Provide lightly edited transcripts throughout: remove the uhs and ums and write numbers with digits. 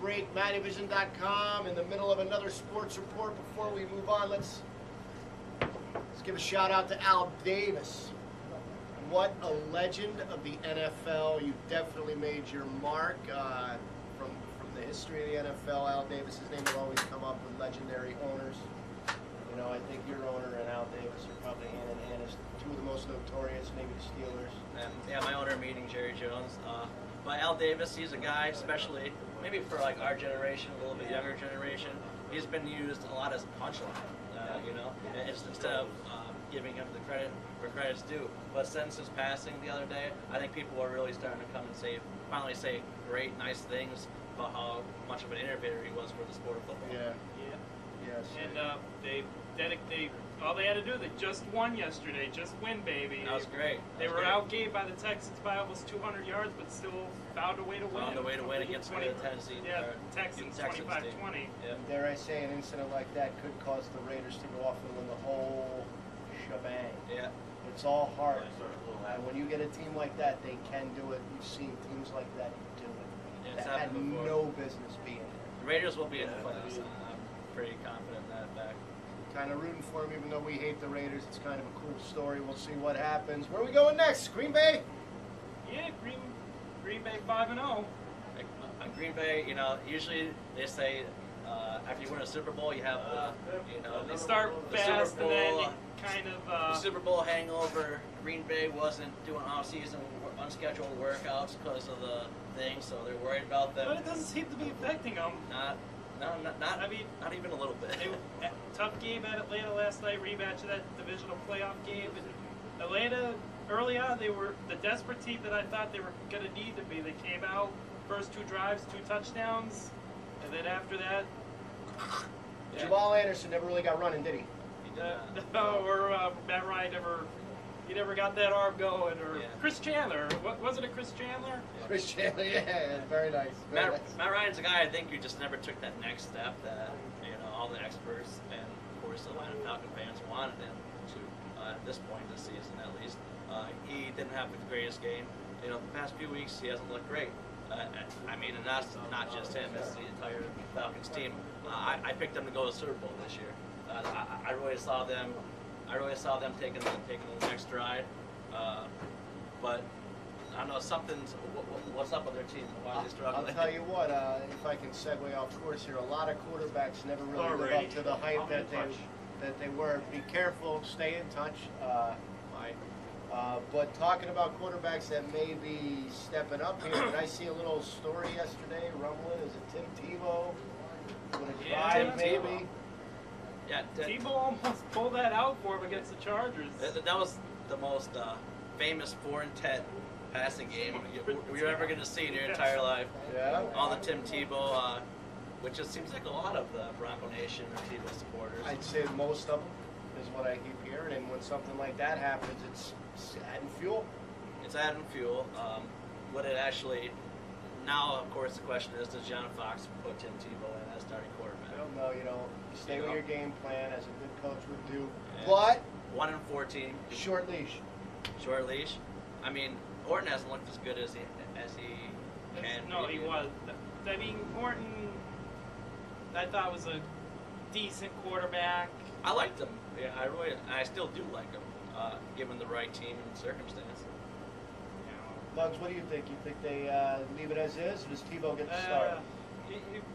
break. Mattyvison.com in the middle of another sports report. Before we move on, let's give a shout out to Al Davis. What a legend of the NFL. You definitely made your mark. From the history of the NFL, Al Davis's name will always come up with legendary owners. You know, I think your owner and Al Davis are probably hand in hand as two of the most notorious, maybe the Steelers. Yeah, my owner meeting Jerry Jones. But Al Davis, he's a guy, especially maybe for like our generation, a little bit younger generation. He's been used a lot as a punchline, you know, instead of giving him the credit where credit's due. But since his passing the other day, I think people are really starting to come and finally say great, nice things about how much of an innovator he was for the sport of football. Yeah. Yes. And all they had to do, they just won yesterday. Just win, baby. That was great. They were outgained by the Texans by almost 200 yards, but still found a way to win. Found a way to win against the Tennessee. Yeah, Texans 25-20. Yeah. Dare I say, an incident like that could cause the Raiders to go off and win the whole shebang. Yeah. It's all hard. And when you get a team like that, they can do it. You've seen teams like that do it. Yeah, that had no business being there. The Raiders will be in the playoffs. I'm pretty confident in that fact. Kind of rooting for them, even though we hate the Raiders. It's kind of a cool story. We'll see what happens. Where are we going next? Green Bay? Yeah, Green Bay 5-0. Green Bay, you know, usually they say after you win a Super Bowl, you have they start fast and then you kind of the Super Bowl hangover. Green Bay wasn't doing off-season unscheduled workouts because of the thing, so they're worried about them. But it doesn't seem to be affecting them. Not even a little bit. Tough game at Atlanta last night, rematch of that divisional playoff game. And Atlanta, early on, they were the desperate team that I thought they were going to need to be. They came out, first 2 drives, 2 touchdowns, and then after that... Yeah. Jamal Anderson never really got running, did he? Matt Ryan never got that arm going, or Chris Chandler. Wasn't it Chris Chandler? Yeah. Chris Chandler, yeah, very nice. Matt Ryan's a guy I think who just never took that next step that all the experts and of course the Atlanta Falcon fans wanted him to at this point this season at least. He didn't have the greatest game. You know, the past few weeks he hasn't looked great. I mean, and that's not just him; it's the entire Falcons team. I picked them to go to the Super Bowl this year. I really saw them. Taking the next stride, but I don't know what's up with their team. Why are they struggling? I'll tell you what. If I can segue off course here, a lot of quarterbacks never really live up to the hype that they were. Be careful. Stay in touch. But talking about quarterbacks that may be stepping up here, did I see a little story yesterday? Rumbling. Is it Tim Tebow? Yeah, maybe. Yeah, Tebow almost pulled that out for him against the Chargers. That was the most famous 4-10 passing game you're ever going to see in your entire life. Yeah. All the Tim Tebow, which just seems like a lot of the Bronco Nation or Tebow supporters. I'd say most of them is what I keep hearing, and when something like that happens, it's adding fuel. It's adding fuel. Would it actually... Now, of course, the question is, does John Fox put Tim Tebow in as starting quarterback? I don't know, you stay with your game plan as a good coach would do. Yeah. But 1-14. Short leash. Short leash. I mean, Orton hasn't looked as good as he can. No, he was. I mean, Orton, I thought was a decent quarterback. I liked him. Yeah, I still do like him, given the right team and circumstance. Bugs, what do you think? You think they leave it as is, or does Tebow get the start?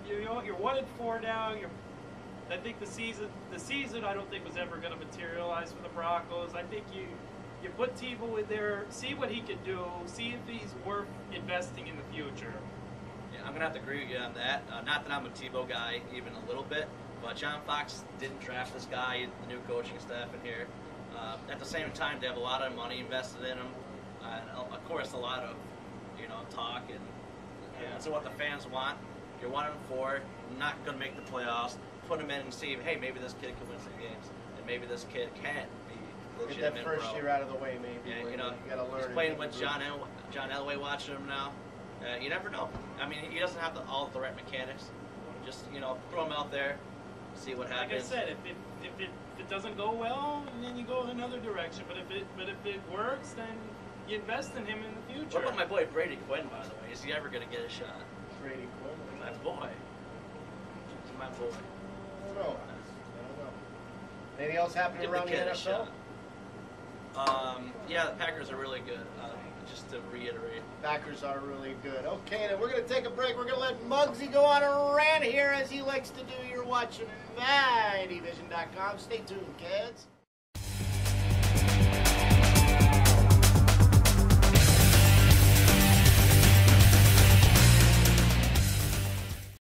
You're 1-4 now. I think the season I don't think was ever going to materialize for the Broncos. I think you put Tebow in there, see what he can do, see if he's worth investing in the future. Yeah, I'm gonna have to agree with you on that. Not that I'm a Tebow guy even a little bit, but John Fox didn't draft this guy, the new coaching staff in here. At the same time, they have a lot of money invested in him. And of course, a lot of talk and so what the fans want. You're 1-4, not going to make the playoffs. Put him in and see, hey, maybe this kid can win some games, and maybe this kid can be legitimate. Get that first year out of the way, maybe. Yeah, you got to learn. He's playing with John Elway, watching him now. You never know. I mean, he doesn't have all the right mechanics. Just throw him out there, see what happens. Like I said, if it doesn't go well, then you go in another direction. But if it works, then you invest in him in the future. What about my boy Brady Quinn, by the way? Is he ever going to get a shot? Brady Quinn. My boy. My boy. I don't know. Anything else happening Give the around the kid a NFL? shot. Yeah, the Packers are really good. Just to reiterate. Packers are really good. Okay, then we're going to take a break. We're going to let Buggsy go on a rant here as he likes to do. You're watching Mattyvison.com. Stay tuned, kids.